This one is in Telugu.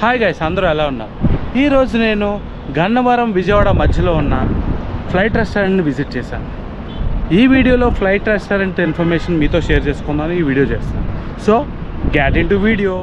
హాయ్ గైస్, అందరూ ఎలా ఉన్నారు? ఈరోజు నేను గన్నవరం విజయవాడ మధ్యలో ఉన్న ఫ్లైట్ రెస్టారెంట్ని విజిట్ చేశాను. ఈ వీడియోలో ఫ్లైట్ రెస్టారెంట్ ఇన్ఫర్మేషన్ మీతో షేర్ చేసుకుందామని ఈ వీడియో చేస్తాను. So get in to video.